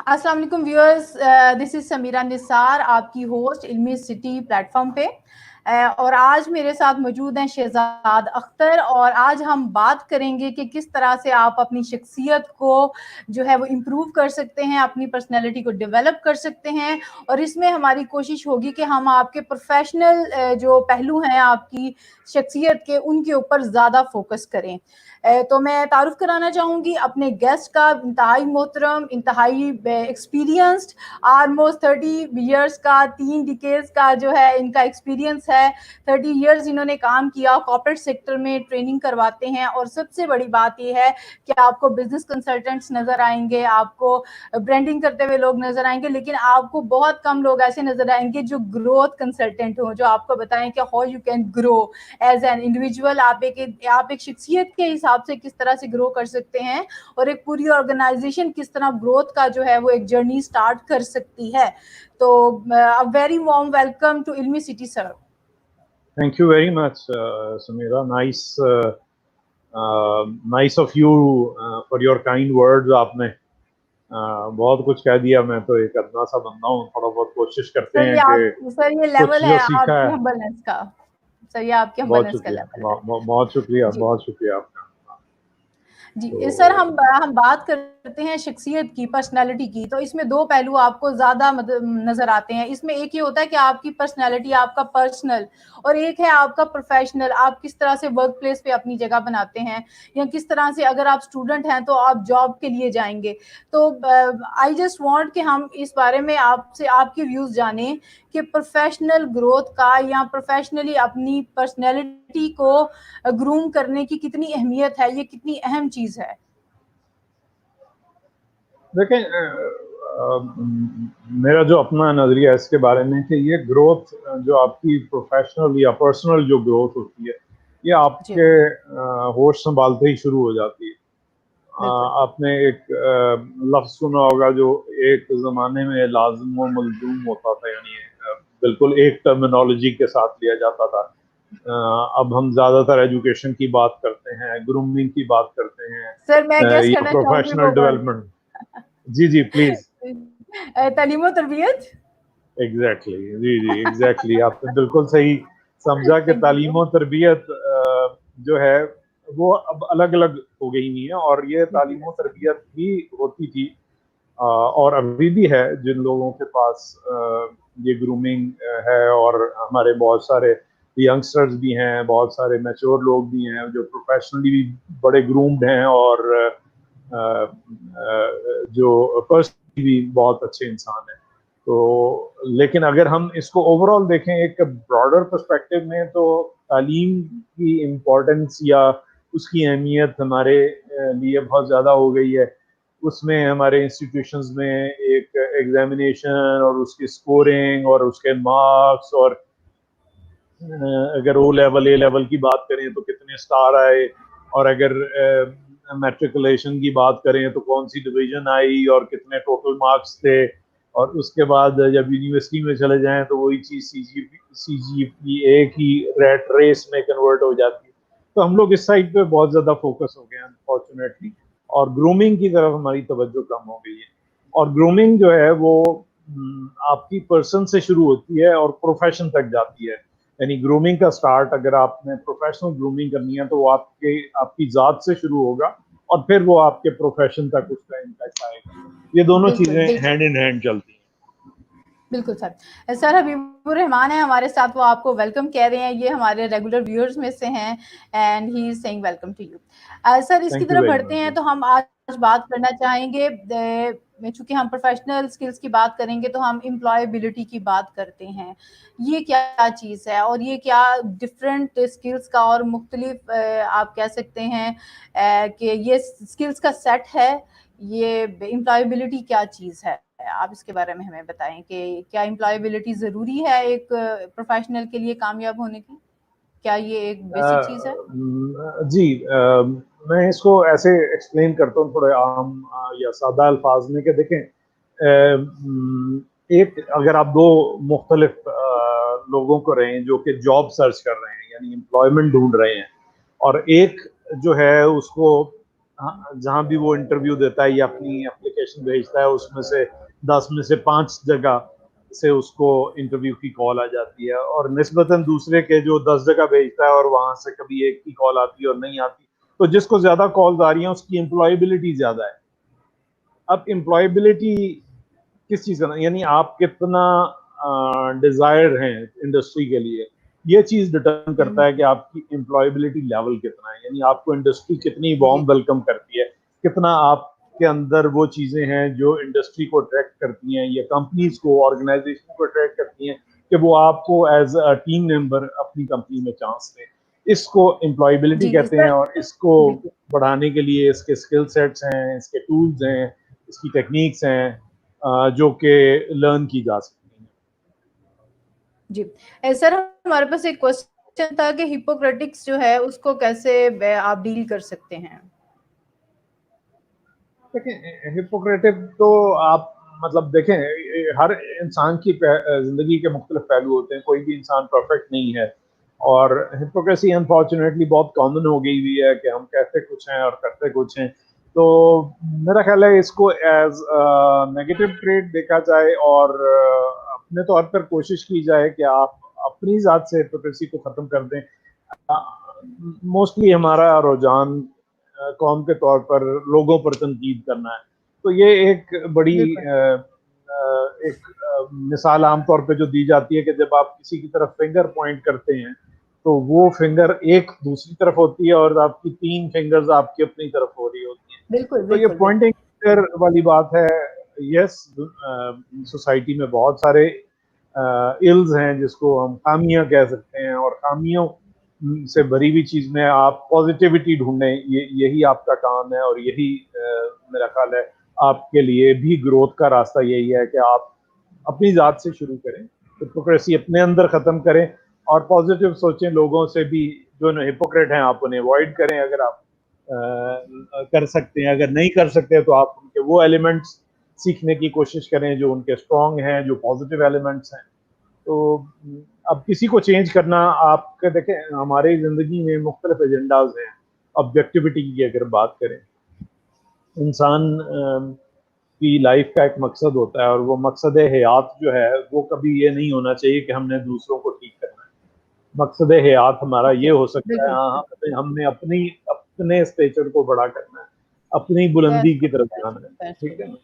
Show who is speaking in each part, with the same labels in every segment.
Speaker 1: अस्सलाम वालेकुम viewers, this is Sameera Nisar, आपकी होस्ट इल्मी सिटी प्लेटफॉर्म पे। और आज मेरे साथ मौजूद हैं शहजाद अख्तर, और आज हम बात करेंगे कि किस तरह से आप अपनी शख्सियत को जो है वो इम्प्रूव कर सकते हैं, अपनी पर्सनैलिटी को डेवलप कर सकते हैं। और इसमें हमारी कोशिश होगी कि हम आपके प्रोफेशनल जो पहलू हैं आपकी शख्सियत के, उनके ऊपर ज़्यादा फोकस करें। तो मैं तारुफ कराना चाहूँगी अपने गेस्ट का, इंतहाई मोहतरम, इंतहाई एक्सपीरियंस्ड, ऑलमोस्ट 30 ईयर्स का, 3 डिकेड्स का जो है इनका एक्सपीरियंस है। 30 ईयर्स इन्होंने काम किया, कॉर्पोरेट सेक्टर में ट्रेनिंग करवाते हैं। और सबसे बड़ी बात यह है कि आपको बिजनेस कंसल्टेंट्स नज़र आएंगे, आपको ब्रांडिंग करते हुए लोग नज़र आएंगे, लेकिन आपको बहुत कम लोग ऐसे नज़र आएंगे जो ग्रोथ कंसल्टेंट हो, जो आपको बताएं कि how you can grow as an individual. आप एक शख्सियत के हिसाब से किस तरह से ग्रो कर सकते हैं, और एक पूरी ऑर्गेनाइजेशन किस तरह ग्रोथ का जो है वो एक जर्नी स्टार्ट कर सकती है। तो very warm welcome to Ilmi city sir.
Speaker 2: Thank you very much, Samira. Nice of you for your kind words. आपने बहुत कुछ कह दिया। मैं तो एक अदना सा बंदा हूँ, थोड़ा बहुत कोशिश करते हैं कि
Speaker 1: सर ये लेवल है
Speaker 2: सीखा
Speaker 1: आपकी
Speaker 2: है।
Speaker 1: हम्बलनेस का। सर ये आपकी
Speaker 2: बहुत
Speaker 1: हम्बलनेस का
Speaker 2: शुक्रिया,
Speaker 1: लेवल है।
Speaker 2: बहुत शुक्रिया,
Speaker 1: जी
Speaker 2: बहुत शुक्रिया आपका।
Speaker 1: जी सर, हम बात करते हैं शख्सियत की, पर्सनालिटी की। तो इसमें दो पहलू आपको ज्यादा नजर आते हैं। इसमें एक ये होता है कि आपकी पर्सनालिटी, आपका पर्सनल, और एक है आपका प्रोफेशनल। आप किस तरह से वर्क प्लेस पे अपनी जगह बनाते हैं, या किस तरह से अगर आप स्टूडेंट हैं तो आप जॉब के लिए जाएंगे। तो आई जस्ट वांट कि हम इस बारे में आपसे आपके व्यूज जानें कि प्रोफेशनल ग्रोथ का या प्रोफेशनली अपनी पर्सनैलिटी को ग्रूम करने की कितनी अहमियत है, ये कितनी अहम चीज है।
Speaker 2: देखें, मेरा जो अपना नजरिया है इसके बारे में कि ये ग्रोथ जो आपकी प्रोफेशनल या पर्सनल जो ग्रोथ होती है, ये आपके होश संभालते ही शुरू हो जाती है। आपने एक लफ्ज सुना होगा जो एक जमाने में लाजिम व मलजूम होता था, यानी बिल्कुल एक टर्मिनोलॉजी के साथ लिया जाता था। अब हम ज्यादातर एजुकेशन की बात करते हैं, ग्रूमिंग की बात करते हैं,
Speaker 1: सर मैं गेस करना चाहूंगी
Speaker 2: प्रोफेशनल
Speaker 1: वो
Speaker 2: डेवलपमेंट। Ji please.
Speaker 1: तालीम और तरबियत।
Speaker 2: एग्जैक्टली, जी एग्जैक्टली, आपने बिल्कुल सही समझा कि तालीम और तरबियत जो है वो अब अलग अलग हो गई हुई है। और ये तालीम और तरबियत भी होती थी और अभी भी है जिन लोगों के पास ये ग्रूमिंग है। और हमारे बहुत सारे यंगस्टर्स भी हैं, बहुत सारे मैच्योर लोग भी हैं जो प्रोफेशनली भी बड़े ग्रूम्ड हैं, और जो पर्सनली भी बहुत अच्छे इंसान हैं। तो लेकिन अगर हम इसको ओवरऑल देखें एक ब्रॉडर पर्सपेक्टिव में, तो तालीम की इम्पोर्टेंस या उसकी अहमियत हमारे लिए बहुत ज़्यादा हो गई है। उसमें हमारे इंस्टीट्यूशंस में एक एग्जामिनेशन और उसकी स्कोरिंग और उसके मार्क्स, और अगर ओ लेवल ए लेवल की बात करें तो कितने स्टार आए, और अगर मैट्रिकुलेशन की बात करें तो कौन सी डिवीजन आई और कितने टोटल मार्क्स थे। और उसके बाद जब यूनिवर्सिटी में चले जाएं तो वही चीज़ CGPA की रेट रेस में कन्वर्ट हो जाती है। तो हम लोग इस साइड पे बहुत ज़्यादा फोकस हो गए हैं अनफॉर्चुनेटली, और ग्रूमिंग की तरफ हमारी तवज्जो कम हो गई है। और ग्रूमिंग जो है वो आपकी पर्सन से शुरू होती है और प्रोफेशन तक जाती है। यानी ग्रूमिंग का स्टार्ट अगर आपने प्रोफेशनल ग्रूमिंग करनी है तो वो आपकी जात से शुरू होगा, और फिर वो आपके प्रोफेशन तक उसका इम्पैक्ट आएगा। ये दोनों चीजें हैंड इन हैंड चलती हैं।
Speaker 1: बिल्कुल सर। सर हबीबुर रहमान है हमारे साथ, वो आपको वेलकम कह रहे हैं। ये हमारे रेगुलर व्यूअर्स में से हैं, and he is saying welcome to you. Sir इसकी तरफ बढ़ते हैं तो हम आज बात करना चाहेंगे, चूंकि हम प्रोफेशनल स्किल्स की बात करेंगे तो हम एम्प्लॉयबिलिटी की बात करते हैं। ये क्या चीज़ है, और ये क्या डिफरेंट स्किल्स का और मुख्तलिफ आप कह सकते हैं कि ये स्किल्स का सेट है। ये एम्प्लॉयबिलिटी क्या चीज़ है, आप इसके बारे में हमें बताएं कि क्या एम्प्लॉयबिलिटी ज़रूरी है एक प्रोफेशनल के लिए कामयाब होने की? क्या ये एक बेसिक चीज़ है?
Speaker 2: जी, मैं इसको ऐसे एक्सप्लेन करता हूँ थोड़े आम या सादा अल्फाज में कि देखें, एक अगर आप दो मुख्तलिफ लोगों को रहें जो कि जॉब सर्च कर रहे हैं यानी एम्प्लॉयमेंट ढूंढ रहे हैं, और एक जो है उसको जहाँ भी वो इंटरव्यू देता है या अपनी एप्लीकेशन एप्लीकेशन भेजता है उसमें से 10 में से 5 जगह से उसको इंटरव्यू की कॉल आ जाती है, और निस्बतन दूसरे के जो 10 जगह भेजता है और वहां से कभी एक की कॉल आती है और नहीं आती। तो जिसको ज्यादा कॉल्स आ रही हैं उसकी एम्प्लॉयबिलिटी ज्यादा है। अब एम्प्लॉयबिलिटी किस चीज का, यानी आप कितना डिजायर हैं इंडस्ट्री के लिए, ये चीज डिटरमाइन करता है कि आपकी एम्प्लॉयबिलिटी लेवल कितना है, यानी आपको इंडस्ट्री कितनी वार्म वेलकम करती है, कितना आपके अंदर वो चीजें हैं जो इंडस्ट्री को अट्रैक्ट करती हैं या कंपनीज को, ऑर्गेनाइजेशन को अट्रैक्ट करती हैं कि वो आपको एज अ टीम मेंबर अपनी कंपनी में चांस दें। इसको एम्प्लॉयबिलिटी
Speaker 1: जी
Speaker 2: कहते हैं,
Speaker 1: सर,
Speaker 2: और इसको
Speaker 1: बिल्कुल।
Speaker 2: बढ़ाने के लिए इसके स्किल सेट्स हैं, इसके टूल्स हैं, इसकी टेक्निक्स हैं जो कि लर्न की जा सकती हैं।
Speaker 1: जी सर, हमारे पास एक क्वेश्चन था कि हिपोक्रेटिक्स जो है उसको कैसे आप डील कर सकते हैं।
Speaker 2: देखिए हिपोक्रेटिक तो आप मतलब देखें, हर इंसान की जिंदगी के मुख्तलिफ पहलू होते हैं, कोई भी इंसान परफेक्ट नहीं है, और हिपोक्रेसी अनफॉर्चुनेटली बहुत कॉमन हो गई हुई है कि हम कहते कुछ हैं और करते कुछ हैं। तो मेरा ख्याल है इसको एज नेगेटिव ट्रेड देखा जाए, और अपने तौर पर कोशिश की जाए कि आप अपनी जात से हिपोक्रेसी को खत्म कर दें। मोस्टली हमारा रुझान कौम के तौर पर लोगों पर तनकीद करना है, तो ये एक बड़ी
Speaker 1: बिल्कुल।
Speaker 2: मिसाल आमतौर पे जो दी जाती है कि जब आप किसी की तरफ फिंगर पॉइंट करते हैं तो वो फिंगर एक दूसरी तरफ होती है और आपकी 3 फिंगर्स आपकी अपनी तरफ हो रही होती हैं।
Speaker 1: बिल्कुल
Speaker 2: तो ये
Speaker 1: बिल्कुल बिल्कुल।
Speaker 2: पॉइंटिंग फिंगर वाली बात है। यस, सोसाइटी में बहुत सारे इल्स हैं जिसको हम खामियां कह सकते हैं, और खामियों से भरी हुई चीज में आप पॉजिटिविटी ढूंढें, यही आपका काम है, और यही मेरा ख्याल है आपके लिए भी ग्रोथ का रास्ता यही है कि आप अपनी जात से शुरू करें, हिपोक्रेसी अपने अंदर खत्म करें, और पॉजिटिव सोचें लोगों से भी। जो हिपोक्रेट हैं आप उन्हें अवॉइड करें अगर आप कर सकते हैं, अगर नहीं कर सकते तो आप उनके वो एलिमेंट्स सीखने की कोशिश करें जो उनके स्ट्रॉन्ग हैं, जो पॉजिटिव एलिमेंट्स हैं। तो अब किसी को चेंज करना, आपके देखें हमारी जिंदगी में मुख्तलिफ एजेंडाज हैं। ऑब्जेक्टिविटी की अगर बात करें, इंसान की लाइफ का एक मकसद होता है, और वो मकसद हयात जो है वो कभी ये नहीं होना चाहिए कि हमने दूसरों को ठीक करना है। मकसद हयात हमारा ये
Speaker 1: ओके,
Speaker 2: हो सकता है,
Speaker 1: बिल्कुल
Speaker 2: हाँ, हमने अपनी अपने स्टेचर को बड़ा करना है, अपनी बुलंदी की तरफ जाना है, ठीक है ना।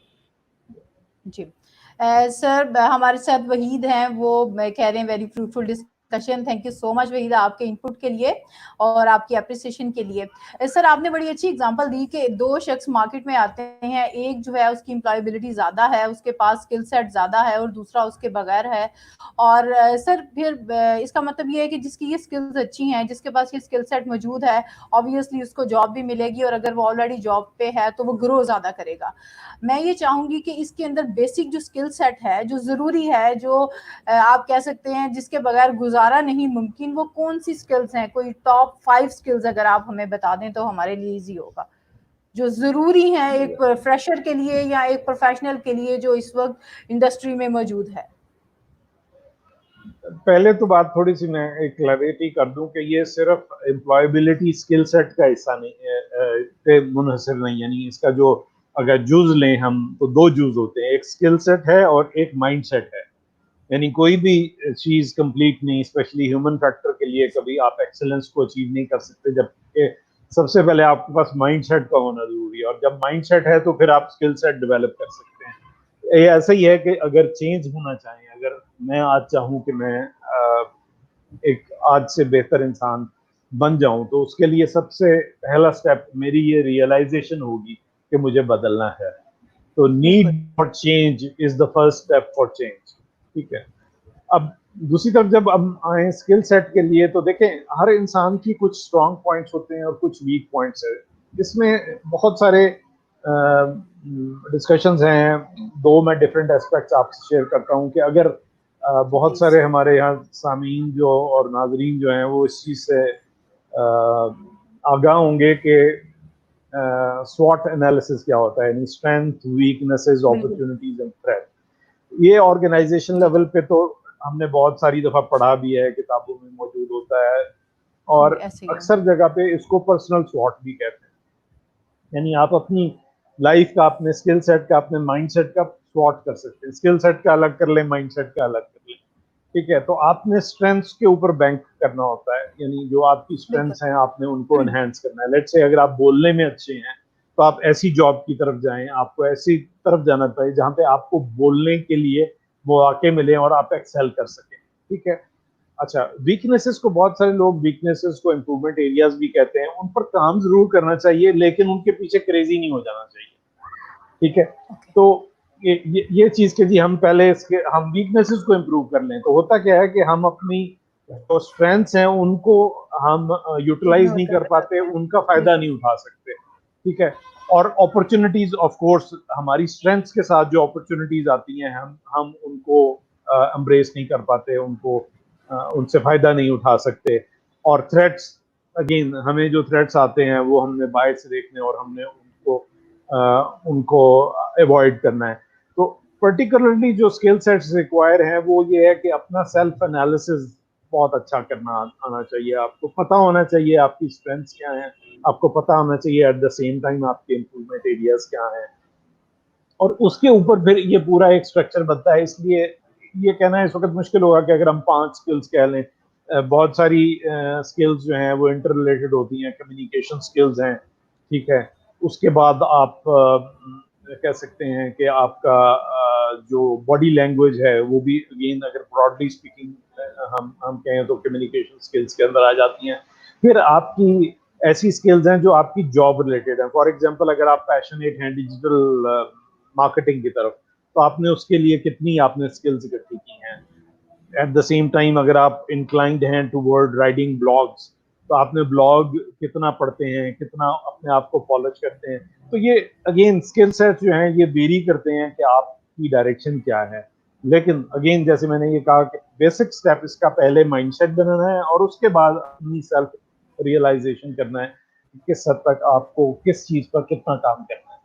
Speaker 1: जी। सर, हमारे साथ वहीद हैं, वो कह रहे हैं very fruitful discussion. Thank you so much Waheed, आपके इनपुट के लिए और आपकी अप्रिसिएशन के लिए। सर, आपने बड़ी अच्छी एग्जांपल दी कि 2 शख्स मार्केट में आते हैं, एक जो है उसकी एम्प्लॉयबिलिटी ज़्यादा है, उसके पास स्किल सेट ज़्यादा है, और दूसरा उसके बगैर है। और सर फिर इसका मतलब ये है कि जिसकी ये स्किल्स अच्छी हैं, जिसके पास ये स्किल सेट मौजूद है, ऑब्वियसली उसको जॉब भी मिलेगी, और अगर वो ऑलरेडी जॉब पे है तो वो ग्रो ज़्यादा करेगा। मैं ये चाहूंगी कि इसके अंदर बेसिक जो स्किल सेट है, जो जरूरी है, जो आप कह सकते हैं जिसके बगैर गुजारा नहीं मुमकिन, वो कौन सी स्किल्स हैं? कोई टॉप 5 स्किल्स अगर आप हमें बता दें तो हमारे लिए इजी होगा, जो जरूरी है एक फ्रेशर के लिए या एक प्रोफेशनल के लिए जो इस वक्त इंडस्ट्री में मौजूद है।
Speaker 2: पहले तो बात थोड़ी सी मैं एक क्लैरिटी कर दूं कि ये सिर्फ एम्प्लॉयबिलिटी स्किल सेट का हिस्सा नहीं पे मुनहसर नहीं, यानी इसका जो अगर जूज लें हम तो 2 जूज होते हैं, एक स्किल सेट है और एक माइंड सेट है। यानी कोई भी चीज कंप्लीट नहीं, स्पेशली ह्यूमन फैक्टर के लिए कभी आप एक्सेलेंस को अचीव नहीं कर सकते जबकि सबसे पहले आपके पास माइंड सेट का होना जरूरी है, और जब माइंड सेट है तो फिर आप स्किल सेट डेवलप कर सकते हैं। ये ऐसा ही है कि अगर चेंज होना चाहें, अगर मैं आज चाहूँ कि मैं एक आज से बेहतर इंसान बन जाऊं, तो उसके लिए सबसे पहला स्टेप मेरी ये रियलाइजेशन होगी कि मुझे बदलना है। तो नीड
Speaker 1: बिल्कुल।
Speaker 2: For change is the first step for change, ठीक है। अब दूसरी तरफ जब हम आए स्किल सेट के लिए, तो देखें हर इंसान की कुछ स्ट्रांग पॉइंट्स होते हैं और कुछ वीक पॉइंट्स है। इसमें बहुत सारे डिस्कशंस हैं, 2 मैं डिफरेंट एस्पेक्ट्स आपसे शेयर करता हूं कि अगर बहुत
Speaker 1: प्लीज।
Speaker 2: सारे हमारे यहाँ सामीन जो और नाजरीन जो हैं वो इस चीज़ से आगाह होंगे कि स्वॉट एनालिसिस क्या होता है, यानी स्ट्रेंथ, वीकनेसेस,
Speaker 1: बिल्कुल।
Speaker 2: Opportunities and threat. ये ऑर्गेनाइजेशन
Speaker 1: जी
Speaker 2: लेवल पे तो हमने बहुत सारी दफा पढ़ा भी है, किताबों में मौजूद होता है, और
Speaker 1: ऐसे ही है।
Speaker 2: अक्सर जगह पे इसको पर्सनल स्वॉट भी कहते हैं। यानी आप अपनी लाइफ का अपने स्किल सेट का अपने माइंड सेट का स्वॉट कर सकते हैं, स्किल सेट का अलग कर ले, माइंड सेट का अलग कर ले, ठीक है। तो आपने स्ट्रेंथ्स के ऊपर बैंक करना होता है, यानी जो आपकी
Speaker 1: बिल्कुल।
Speaker 2: स्ट्रेंथ्स हैं आपने उनको एनहेंस करना है। लेट्स से अगर आप बोलने में अच्छे हैं तो आप ऐसी जॉब की तरफ जाएं, आपको ऐसी तरफ जाना चाहिए जहां पे आपको बोलने के लिए मौके मिले और आप एक्सेल कर सकें, ठीक है। अच्छा, वीकनेसेस को बहुत सारे लोग वीकनेसेस को इम्प्रूवमेंट एरियाज भी कहते हैं, उन पर काम जरूर करना चाहिए लेकिन उनके पीछे क्रेजी नहीं हो जाना चाहिए, ठीक है।
Speaker 1: ओके।
Speaker 2: तो ये चीज के जी हम पहले इसके हम वीकनेसेस को इम्प्रूव कर लें तो होता क्या है कि हम अपनी जो स्ट्रेंथ्स हैं उनको हम यूटिलाइज
Speaker 1: इग्नोर
Speaker 2: नहीं
Speaker 1: कर
Speaker 2: कर पाते,
Speaker 1: जाते हैं।
Speaker 2: उनका फायदा
Speaker 1: बिल्कुल।
Speaker 2: नहीं उठा सकते, ठीक है। और अपॉर्चुनिटीज ऑफ कोर्स हमारी स्ट्रेंथ्स के साथ जो अपॉर्चुनिटीज आती हैं हम उनको एम्ब्रेस नहीं कर पाते, उनको उनसे फायदा नहीं उठा सकते। और थ्रेट्स, अगेन हमें जो थ्रेट्स आते हैं वो हमने बाहर से देखने और हमने उनको अवॉइड करना है। तो पर्टिकुलरली जो स्किल सेट्स रिक्वायर हैं वो ये है कि अपना सेल्फ एनालिसिस बहुत अच्छा करना आना चाहिए, आपको पता होना चाहिए आपकी स्ट्रेंथ्स क्या हैं, आपको पता होना चाहिए एट द सेम टाइम आपके इम्प्रूवमेंट एरियाज क्या हैं, और उसके ऊपर फिर ये पूरा एक स्ट्रक्चर बनता है। इसलिए ये कहना इस वक्त मुश्किल होगा कि अगर हम 5 स्किल्स कह लें, बहुत सारी स्किल्स जो हैं वो इंटर रिलेटेड होती हैं, कम्युनिकेशन स्किल्स हैं, ठीक है। उसके बाद आप कह सकते हैं कि आपका जो बॉडी लैंग्वेज है वो भी अगेन अगर ब्रॉडली स्पीकिंग हम कहें तो कम्युनिकेशन स्किल्स के अंदर आ जाती हैं। फिर आपकी ऐसी स्किल्स हैं जो आपकी जॉब रिलेटेड हैं। फॉर एग्जांपल अगर आप पैशनेट हैं डिजिटल मार्केटिंग की तरफ तो आपने उसके लिए कितनी आपने स्किल्स इकट्ठी की हैं। एट द सेम टाइम अगर आप इंक्लाइंड हैं टूवर्ड राइटिंग ब्लॉग्स तो आपने ब्लॉग कितना पढ़ते हैं, कितना अपने आप को पॉलिश करते हैं। तो ये अगेन स्किल सेट जो हैं ये वेरी करते हैं कि आपकी डायरेक्शन क्या है। लेकिन अगेन जैसे मैंने ये कहा कि बेसिक स्टेप इसका पहले माइंडसेट बनाना है और उसके बाद अपनी सेल्फ रियलाइजेशन करना है कि किस हद तक आपको किस चीज पर कितना काम करना है।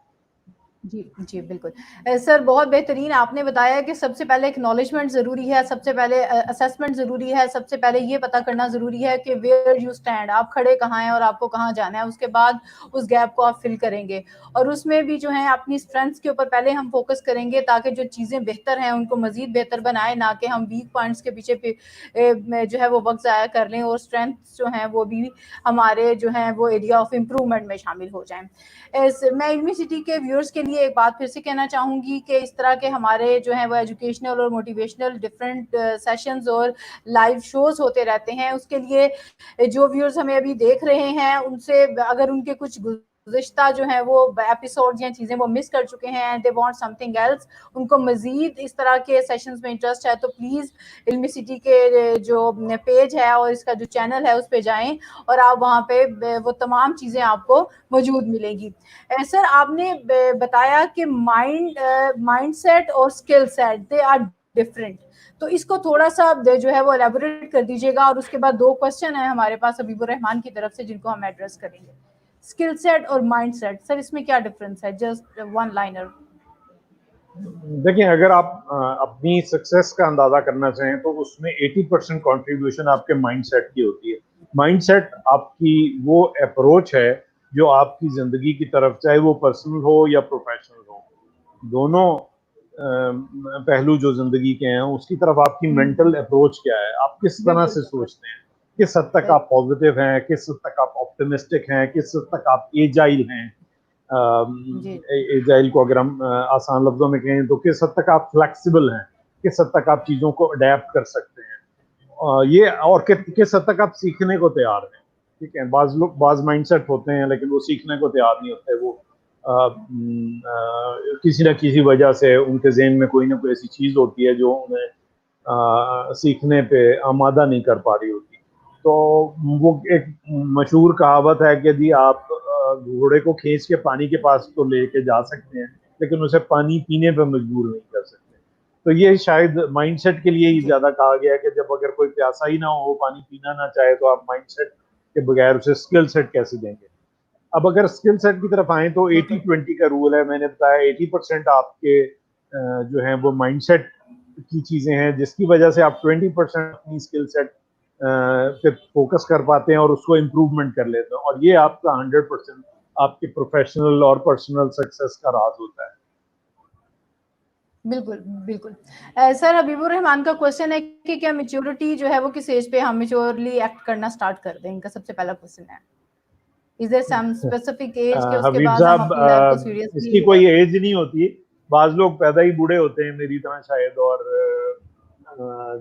Speaker 1: जी, जी, बिल्कुल। सर बहुत बेहतरीन आपने बताया कि सबसे पहले एक्नॉलेजमेंट ज़रूरी है, सबसे पहले असेसमेंट ज़रूरी है, सबसे पहले ये पता करना ज़रूरी है कि वेयर यू स्टैंड, आप खड़े कहाँ हैं और आपको कहाँ जाना है, उसके बाद उस गैप को आप फिल करेंगे। और उसमें भी जो है अपनी स्ट्रेंथ्स के ऊपर पहले हम फोकस करेंगे ताकि जो चीज़ें बेहतर हैं उनको मज़ीद बेहतर बनाएँ, ना कि हम वीक पॉइंट्स के पीछे जो है वो वक़्त ज़ाया कर लें और स्ट्रेंथ्स जो हैं वो भी हमारे जो हैं वो एरिया ऑफ इम्प्रूवमेंट में शामिल हो जाएँ। मैं इल्मी सिटी के व्यूअर्स के लिए एक बात फिर से कहना चाहूँगी कि इस तरह के हमारे जो हैं वो एजुकेशनल और मोटिवेशनल डिफरेंट सेशंस और लाइव शोज़ होते रहते हैं। उसके लिए जो व्यूअर्स हमें अभी देख रहे हैं उनसे अगर उनके कुछ गुज़िश्ता जो हैं वो एपिसोड्स या चीज़ें वो मिस कर चुके हैं, दे वांट समथिंग एल्स, उनको मज़ीद इस तरह के सेशंस में इंटरेस्ट है तो प्लीज़ इल्मी सिटी के जो पेज है और इसका जो चैनल है उस पे जाएँ और आप वहाँ पे वो तमाम चीज़ें आपको मौजूद मिलेंगी। सर आपने बताया कि माइंडसेट और skill set they are different, तो इसको थोड़ा सा जो है वो एलैबोरेट कर दीजिएगा और उसके बाद 2 क्वेश्चन है हमारे पास हबीबुर रहमान की तरफ से जिनको हम एड्रेस करेंगे। स्किल सेट और माइंडसेट, सर इसमें क्या डिफरेंस है? Just one liner.
Speaker 2: देखिए, अगर आप अपनी सक्सेस का अंदाजा करना चाहें तो उसमें 80% कंट्रीब्यूशन आपके माइंडसेट की होती है। माइंडसेट आपकी वो अप्रोच है जो आपकी जिंदगी की तरफ, चाहे वो पर्सनल हो या प्रोफेशनल हो, दोनों पहलू जो जिंदगी के हैं उसकी तरफ आपकी मेंटल अप्रोच क्या है, आप किस तरह
Speaker 1: बिल्कुल
Speaker 2: से
Speaker 1: बिल्कुल।
Speaker 2: सोचते हैं, किस हद तक आप पॉजिटिव हैं, किस हद तक आप ऑप्टिमिस्टिक हैं, किस हद तक आप एजाइल हैं।
Speaker 1: जी
Speaker 2: एजाइल को अगर हम आसान लफ्जों में कहें तो किस हद तक आप फ्लेक्सिबल हैं, किस हद तक आप चीज़ों को अडेप्ट कर सकते हैं, ये और किस हद तक आप सीखने को तैयार हैं, ठीक है। बाज लोग बाज माइंडसेट होते हैं लेकिन वो सीखने को तैयार नहीं होते, वो किसी न किसी वजह से उनके जहन में कोई ना कोई ऐसी चीज़ होती है जो उन्हें सीखने पे आमादा नहीं कर पा रही होती। तो वो एक मशहूर कहावत है कि जी आप घोड़े को खींच के पानी के पास तो लेके जा सकते हैं लेकिन उसे पानी पीने पे मजबूर नहीं कर सकते। तो ये शायद माइंडसेट के लिए ही
Speaker 1: जी
Speaker 2: ज्यादा कहा गया है कि जब अगर कोई प्यासा ही ना हो, पानी पीना ना चाहे, तो आप माइंडसेट के बगैर उसे स्किल सेट कैसे देंगे। अब अगर स्किल सेट की तरफ आए तो 80-20 का रूल है, मैंने बताया 80% आपके जो है वो माइंडसेट की चीजें हैं जिसकी वजह से आप 20% अपनी स्किल सेट पे फोकस कर पाते हैं और उसको इम्प्रूवमेंट कर लेते हैं, और ये आपका 100% आपके प्रोफेशनल और पर्सनल सक्सेस का राज होता है।
Speaker 1: बिल्कुल, बिल्कुल। सर हबीबुर रहमान का क्वेश्चन है कि क्या मैच्योरिटी जो है वो किस एज पे हम मैच्योरली एक्ट करना स्टार्ट कर दें? इनका सबसे पहला क्वेश्चन है। Is there some specific age के उसके
Speaker 2: हबीब
Speaker 1: बाद हम अपनी लाइफ को
Speaker 2: साहब, इसकी
Speaker 1: सीरियसली
Speaker 2: कोई एज नहीं होती। बाज लोग पैदा ही बूढ़े होते हैं मेरी तरह शायद, और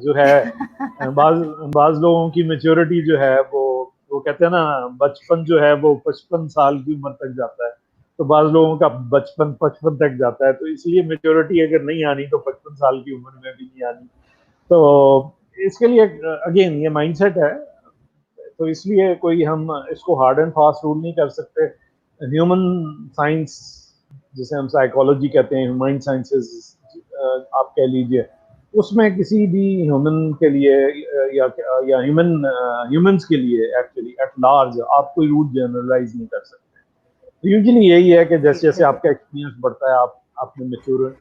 Speaker 2: जो है बाज बाज लोगों की मेच्योरिटी जो है वो कहते हैं ना, बचपन जो है वो 55 साल की उम्र तक जाता है, तो बाज लोगों का बचपन 55 तक जाता है, तो इसलिए मेच्योरिटी अगर नहीं आनी तो 55 साल की उम्र में भी नहीं आनी। तो इसके लिए अगेन ये माइंडसेट है, तो इसलिए कोई हम इसको हार्ड एंड फास्ट रूल नहीं कर सकते। ह्यूमन साइंस, जिसे हम साइकोलॉजी कहते हैं, ह्यूमन साइंसेस आप कह लीजिए, उसमें किसी भी ह्यूमन के लिए या ह्यूमंस के लिए एक्चुअली एट लार्ज आप कोई रूल जनरलाइज नहीं कर सकते। यूजुअली यही है कि
Speaker 1: जी,
Speaker 2: जैसे जैसे
Speaker 1: बिल्कुल।
Speaker 2: आपका एक्सपीरियंस बढ़ता है आप में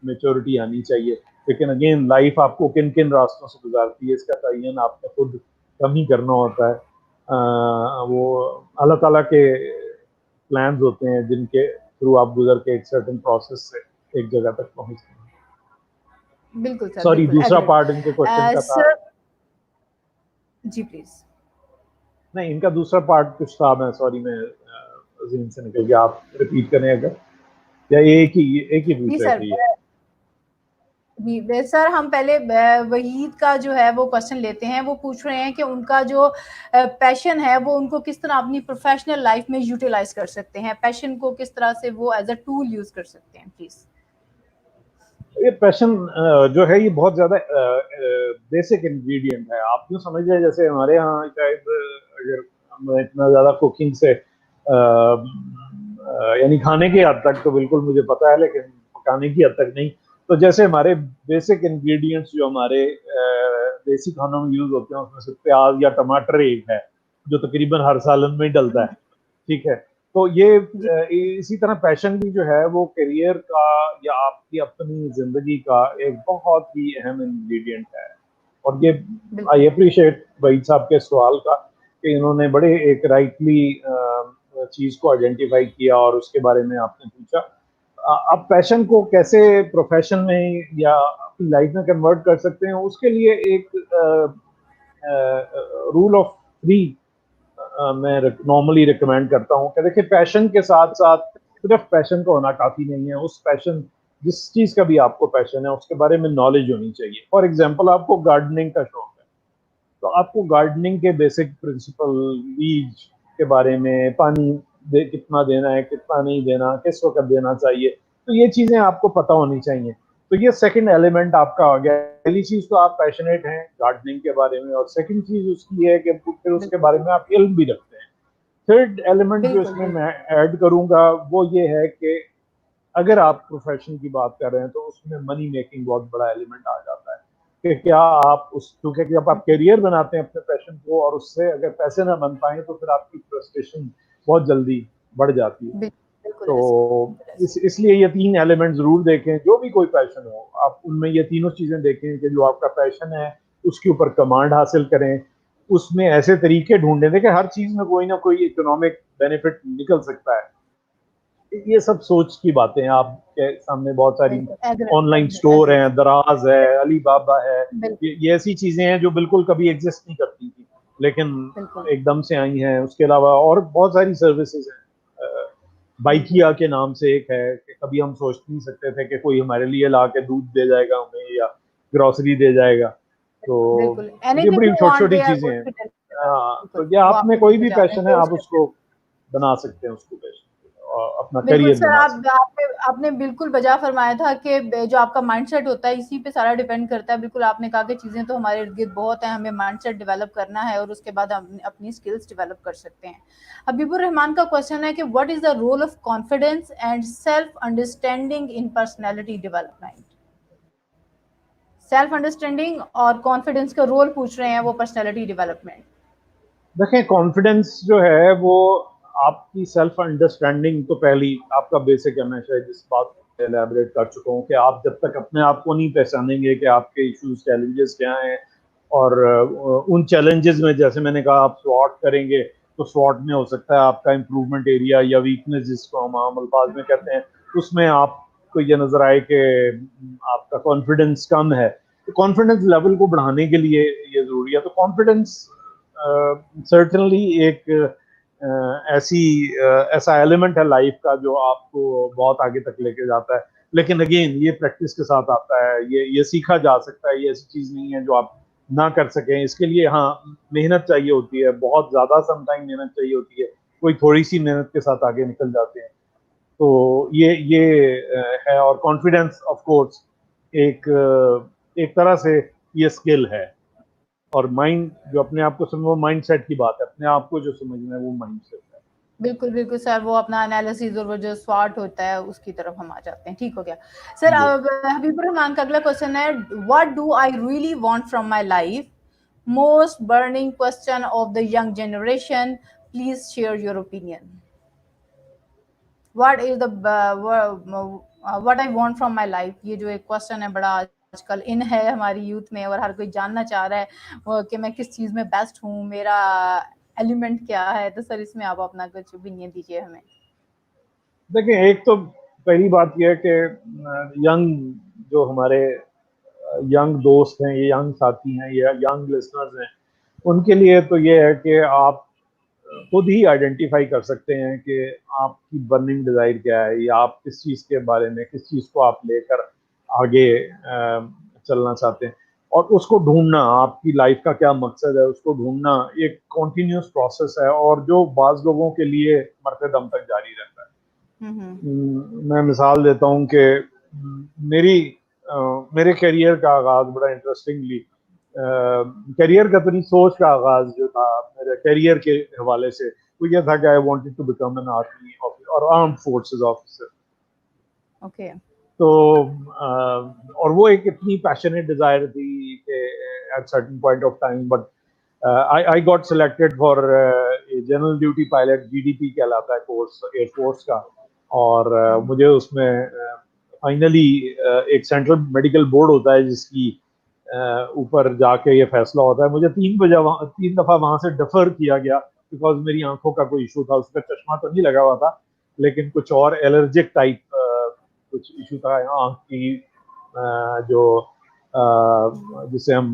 Speaker 2: मेच्योरिटी आनी चाहिए, लेकिन अगेन लाइफ आपको किन किन रास्तों से गुजारती है इसका तयन आपने खुद कम ही करना होता है। वो अल्लाह ताला के प्लान्स होते हैं जिनके थ्रू आप गुजर के एक सर्टेन प्रोसेस से एक जगह तक पहुंचते हैं।
Speaker 1: बिल्कुल सर,
Speaker 2: सॉरी,
Speaker 1: बिल्कुल
Speaker 2: दूसरा
Speaker 1: एग्रीड।
Speaker 2: पार्ट इनके क्वेश्चन का था।
Speaker 1: Sir ji please.
Speaker 2: नहीं, इनका दूसरा पार्ट कुछ था, मैं सॉरी, मैं ज़हन से निकल गया, आप रिपीट करें अगर, या एक ही
Speaker 1: जी
Speaker 2: पूछ रहे
Speaker 1: सर,
Speaker 2: थे ये।
Speaker 1: जी सर हम पहले वहीद का जो है वो क्वेश्चन लेते हैं। वो पूछ रहे हैं कि उनका जो पैशन है वो उनको किस तरह अपनी प्रोफेशनल लाइफ में यूटिलाइज कर सकते हैं, पैशन को किस तरह से वो एज अ टूल यूज कर सकते हैं, प्लीज।
Speaker 2: ये पैशन जो है ये बहुत ज्यादा बेसिक इंग्रेडिएंट है। आप यूँ समझिए जैसे हमारे यहाँ शायद अगर हम इतना ज्यादा कुकिंग से यानी खाने की हद तक तो बिल्कुल मुझे पता है, लेकिन पकाने की हद तक नहीं। तो जैसे हमारे बेसिक इंग्रेडिएंट्स जो हमारे देसी खानों में यूज होते हैं, उसमें से प्याज या टमाटर एक है जो तकरीबन हर सालन में डलता है, ठीक है। तो ये
Speaker 1: जी
Speaker 2: इसी तरह पैशन भी जो है वो करियर का या आपकी अपनी जिंदगी का एक बहुत ही अहम इंग्रेडिएंट है। और ये
Speaker 1: बिल्कुल
Speaker 2: आई अप्रिशिएट वहीद साहब के सवाल का कि इन्होंने बड़े एक राइटली चीज को आइडेंटिफाई किया और उसके बारे में आपने पूछा। आप पैशन को कैसे प्रोफेशन में या अपनी लाइफ में कन्वर्ट कर सकते हैं, उसके लिए एक रूल ऑफ थ्री मैं नॉर्मली रिकमेंड करता हूँ कि देखिए, पैशन के साथ साथ सिर्फ पैशन का होना काफी नहीं है। उस पैशन, जिस चीज का भी आपको पैशन है, उसके बारे में नॉलेज होनी चाहिए। फॉर एग्जाम्पल, आपको गार्डनिंग का शौक है, तो आपको गार्डनिंग के बेसिक प्रिंसिपल, बीज के बारे में, पानी कितना देना है, कितना नहीं देना, किस वक्त देना चाहिए, तो ये चीजें आपको पता होनी चाहिए। तो ये सेकंड एलिमेंट आपका आ गया। पहली चीज तो आप पैशनेट हैं गार्डनिंग के बारे में, और सेकंड चीज उसकी है कि फिर उसके
Speaker 1: बिल्कुल
Speaker 2: बारे में आप इल्म भी रखते हैं। थर्ड एलिमेंट जो
Speaker 1: बिल्कुल
Speaker 2: इसमें
Speaker 1: बिल्कुल
Speaker 2: मैं ऐड करूंगा वो ये है कि अगर आप प्रोफेशन की बात कर रहे हैं तो उसमें मनी मेकिंग बहुत बड़ा एलिमेंट आ जाता है कि क्या आप उस, क्योंकि जब आप करियर बनाते हैं अपने पैशन को और उससे अगर पैसे ना बन पाए तो फिर आपकी फ्रस्ट्रेशन बहुत जल्दी बढ़ जाती है।
Speaker 1: बिल्कुल
Speaker 2: तो
Speaker 1: ऐसे
Speaker 2: इसलिए ये तीन एलिमेंट जरूर देखें। जो भी कोई पैशन हो, आप उनमें ये तीनों चीजें देखें कि जो आपका पैशन है उसके ऊपर कमांड हासिल करें, उसमें ऐसे तरीके ढूंढें। देखिए, हर चीज में कोई ना कोई इकोनॉमिक बेनिफिट निकल सकता है। ये सब सोच की बातें हैं। आपके सामने बहुत सारी
Speaker 1: बिल्कुल
Speaker 2: ऑनलाइन
Speaker 1: एग्रीड
Speaker 2: स्टोर
Speaker 1: एग्रीड
Speaker 2: हैं, दराज है, अली बाबा है,
Speaker 1: बिल्कुल
Speaker 2: ये ऐसी चीजें हैं जो बिल्कुल कभी एग्जिस्ट नहीं करती थी, लेकिन
Speaker 1: बिल्कुल
Speaker 2: एकदम से आई हैं। उसके अलावा और बहुत सारी सर्विसेज हैं।
Speaker 1: बिल्कुल
Speaker 2: बाइकिया के नाम से एक है कि कभी हम सोच नहीं सकते थे कि कोई हमारे लिए ला के दूध दे जाएगा हमें या ग्रोसरी दे जाएगा। तो
Speaker 1: बिल्कुल
Speaker 2: ये
Speaker 1: एनीथिंग
Speaker 2: बड़ी
Speaker 1: यू
Speaker 2: छोटी
Speaker 1: वांट
Speaker 2: छोटी
Speaker 1: दे आर
Speaker 2: चीजें
Speaker 1: गोइंग
Speaker 2: हैं।
Speaker 1: To tell. बिल्कुल
Speaker 2: तो ये
Speaker 1: वो
Speaker 2: आप में
Speaker 1: आपको
Speaker 2: कोई
Speaker 1: लेके
Speaker 2: भी
Speaker 1: जाते हैं
Speaker 2: पैशन है,
Speaker 1: कोर्स
Speaker 2: आप
Speaker 1: करते हैं।
Speaker 2: उसको बना सकते हैं, उसको पैशन और अपना
Speaker 1: बिल्कुल
Speaker 2: करियर
Speaker 1: सर,
Speaker 2: बना
Speaker 1: आप
Speaker 2: सकते
Speaker 1: आपने बिल्कुल बजा फरमाया था कि जो आपका माइंडसेट होता है इसी पे सारा डिपेंड करता है। बिल्कुल आपने कहा कि चीज़ें तो हमारे इर्द-गिर्द बहुत हैं, हमें माइंडसेट डेवलप करना है और उसके बाद हम अपनी स्किल्स डेवलप कर सकते हैं। हबीबुर रहमान का क्वेश्चन है कि what is the role of confidence and self understanding in personality development? Self understanding और कॉन्फिडेंस का रोल पूछ रहे हैं वो पर्सनैलिटी डेवलपमेंट।
Speaker 2: देखें, कॉन्फिडेंस जो है वो आपकी सेल्फ अंडरस्टैंडिंग तो पहली आपका बेसिक है। मैं शायद इस बात पे एलैबोरेट कर चुका हूँ कि आप जब तक अपने आप को नहीं पहचानेंगे कि आपके इश्यूज, चैलेंजेस क्या हैं, और उन चैलेंजेस में जैसे मैंने कहा आप स्वॉट करेंगे तो स्वॉट में हो सकता है आपका इम्प्रूवमेंट एरिया या वीकनेस, जिसको हम आम अल्फाज में कहते हैं, उसमें आपको ये नजर आए कि आपका कॉन्फिडेंस कम है, तो कॉन्फिडेंस लेवल को बढ़ाने के लिए ये जरूरी है। तो कॉन्फिडेंस सर्टेनली एक ऐसा एलिमेंट है लाइफ का जो आपको बहुत आगे तक लेके जाता है। लेकिन अगेन ये प्रैक्टिस के साथ आता है, ये सीखा जा सकता है, ये ऐसी चीज नहीं है जो आप ना कर सकें। इसके लिए हाँ मेहनत चाहिए होती है, बहुत ज्यादा समटाइम मेहनत चाहिए होती है, कोई थोड़ी सी मेहनत के साथ आगे निकल जाते हैं। तो ये है। और कॉन्फिडेंस ऑफ कोर्स एक तरह से ये स्किल है। और माइंड जो अपने आप को समझ, वो माइंड सेट की बात है, अपने आप को जो समझना है वो माइंड सेट है।
Speaker 1: बिल्कुल बिल्कुल सर, वो अपना एनालिसिस और वो जो स्वाट होता है उसकी तरफ हम आ जाते हैं। ठीक हो गया सर। अब हबीबुर रहमान का अगला क्वेश्चन है, what do I really want from my life, most burning question of the young generation, please share your opinion. What is the what I want from my life, ये जो एक क्वेश्चन है बड़ा आजकल इन है हमारी यूथ में, और हर कोई जानना चाह रहा है कि मैं किस चीज में बेस्ट हूँ, मेरा एलिमेंट क्या है। तो सर इसमें आप अपना कुछ ओपिनियन दीजिए हमें।
Speaker 2: देखिए, एक तो पहली बात यह है कि यंग जो हमारे यंग दोस्त हैं, ये यंग साथी हैं, ये यंग लिसनर्स हैं, उनके लिए तो ये है कि आप खुद ही आइडेंटिफाई कर सकते हैं कि आपकी बर्निंग डिजायर क्या है, या आप किस चीज़ के बारे में, किस चीज़ को आप लेकर आगे चलना चाहते हैं। और उसको ढूंढना, आपकी लाइफ का क्या मकसद है, उसको ढूंढना एक कॉन्टिन्यूस प्रोसेस है, और जो बाज लोगों के लिए मरते दम तक जारी रहता है। मैं मिसाल देता हूँ कि मेरे करियर का आगाज बड़ा इंटरेस्टिंगली, करियर का अपनी सोच का आगाज जो था मेरे करियर के हवाले से, वो ये था कि I wanted to become an army और आर्म्ड फोर्सेस ऑफिसर।
Speaker 1: ओके।
Speaker 2: तो और वो एक इतनी पैशनेट डिजायर थी कि at certain point of time, but I got selected for general duty pilot, GDP कहलाता है कोर्स एयरफोर्स का। और मुझे उसमें फाइनली एक सेंट्रल मेडिकल बोर्ड होता है जिसकी ऊपर जाके ये फैसला होता है। मुझे 3 दफा वहां से डिफर किया गया, बिकॉज मेरी आंखों का कोई इशू था। उसका चश्मा तो नहीं लगा हुआ था, लेकिन कुछ और एलर्जिक टाइप कुछ इशू था आंख की, जो जिसे हम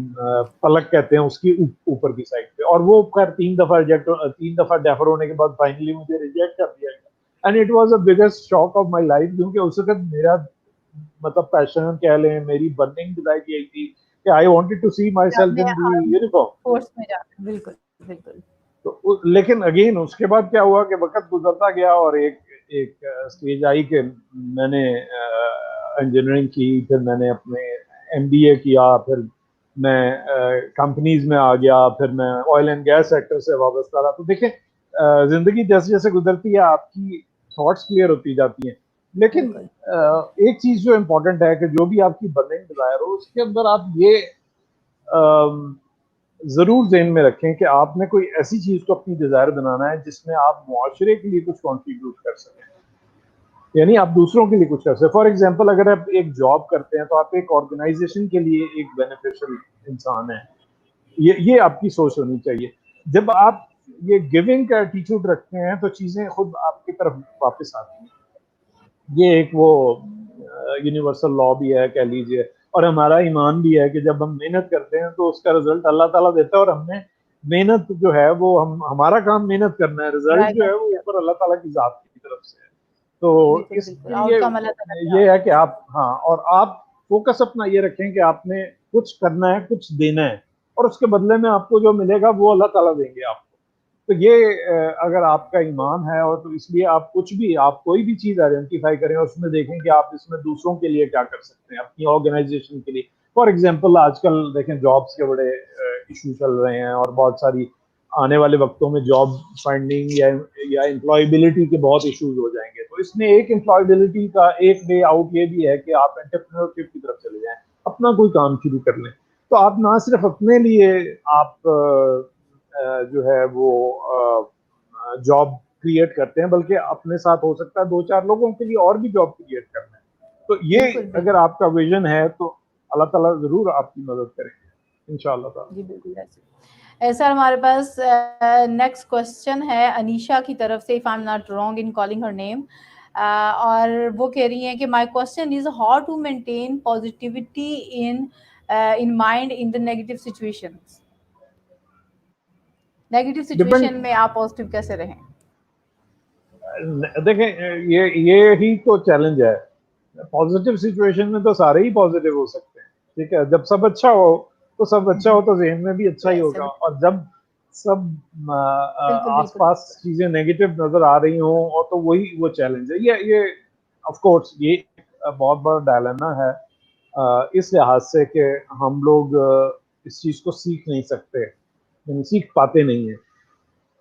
Speaker 2: पलक कहते हैं, उसकी ऊपर की साइड पे। और वो खैर 3 दफा डेफर होने के बाद फाइनली मुझे रिजेक्ट कर दिया गया। And it was the biggest shock of my life, क्योंकि उस वक्त मेरा मतलब पैशन कह लें, मेरी बर्निंग डिजायर यही थी कि I wanted to see myself in the uniform,
Speaker 1: force में जाना। बिल्कुल बिल्कुल।
Speaker 2: तो लेकिन अगेन उसके बाद क्या हुआ कि वक्त गुजरता गया, और एक एक स्टेज आई कि मैंने इंजीनियरिंग की, फिर मैंने अपने एमबीए किया, फिर मैं कंपनीज में आ गया, फिर मैं ऑयल एंड गैस सेक्टर से वाबस्ता रहा। तो देखें, जिंदगी जैसे जैसे गुजरती है आपकी थॉट्स क्लियर होती जाती हैं। लेकिन एक चीज जो इम्पोर्टेंट है कि जो भी आपकी बर्निंग डिजायर हो, उसके अंदर आप ये जरूर ज़हन में रखें कि आपने कोई ऐसी चीज को अपनी डिजायर बनाना है जिसमें आप मुआशरे के लिए कुछ कंट्रीब्यूट कर सकें, यानी आप दूसरों के लिए कुछ कर सकें। फॉर एग्जांपल, अगर आप एक जॉब करते हैं तो आप एक ऑर्गेनाइजेशन के लिए एक बेनिफिशियल इंसान है, ये आपकी सोच होनी चाहिए। जब आप ये गिविंग का एटीट्यूड रखते हैं तो चीजें खुद आपकी तरफ वापस आती हैं। ये एक वो यूनिवर्सल लॉ भी है कह लीजिए, और हमारा ईमान भी है कि जब हम मेहनत करते हैं तो उसका रिजल्ट अल्लाह ताला देता है। और हमने मेहनत जो है वो हमारा काम मेहनत करना है, रिजल्ट जो है वो ऊपर अल्लाह ताला की जात की तरफ से है। तो इसलिए ये है कि आप, हाँ, और आप फोकस अपना ये रखें कि आपने कुछ करना है, कुछ देना है, और उसके बदले में आपको जो मिलेगा वो अल्लाह ताला देंगे आपको। तो ये अगर आपका ईमान है, और तो इसलिए आप आप कोई भी चीज आइडेंटिफाई करें और उसमें देखें कि आप इसमें दूसरों के लिए क्या कर सकते हैं, अपनी ऑर्गेनाइजेशन के लिए। फॉर एग्जांपल, आजकल देखें जॉब्स के बड़े इशू चल रहे हैं, और बहुत सारी आने वाले वक्तों में जॉब फाइंडिंग या एम्प्लॉयबिलिटी के बहुत इश्यूज हो जाएंगे। तो इसमें एक एम्प्लॉयबिलिटी का एक वे आउट ये भी है कि आप एंटरप्रेन्योरशिप की तरफ चले जाएं, अपना कोई काम शुरू कर लें। तो आप ना सिर्फ अपने लिए आप जो है वो जॉब क्रिएट करते हैं, बल्कि अपने साथ हो सकता है 2-4 लोगों के लिए और भी जॉब क्रिएट करना है। तो ये अगर आपका विजन है तो अल्लाह ताला जरूर आपकी मदद करेंगे इंशाअल्लाह ताला।
Speaker 1: जी बिल्कुल ऐसे। सर हमारे पास नेक्स्ट क्वेश्चन है अनीशा की तरफ से, if I am not wrong in calling her name, और वो कह रही हैं कि my question is how to maintain positivity in mind in the negative situations. Negative situation
Speaker 2: depend,
Speaker 1: में आप पॉजिटिव कैसे रहें?
Speaker 2: देखें ये ही तो चैलेंज है। पॉजिटिव सिचुएशन में तो सारे ही पॉजिटिव हो सकते हैं, ठीक है। जब सब अच्छा हो तो सब अच्छा हो तो जहन में भी अच्छा ही
Speaker 1: यस
Speaker 2: होगा,
Speaker 1: सर,
Speaker 2: और जब सब
Speaker 1: बिल्कुल बिल्कुल
Speaker 2: आसपास चीजें नेगेटिव नजर आ रही हो और तो वही वो चैलेंज है। ये ऑफ कोर्स ये एक बहुत बड़ा डायलेमा है, इस लिहाज से कि हम लोग इस चीज को सीख नहीं सकते, यानी सीख पाते नहीं है।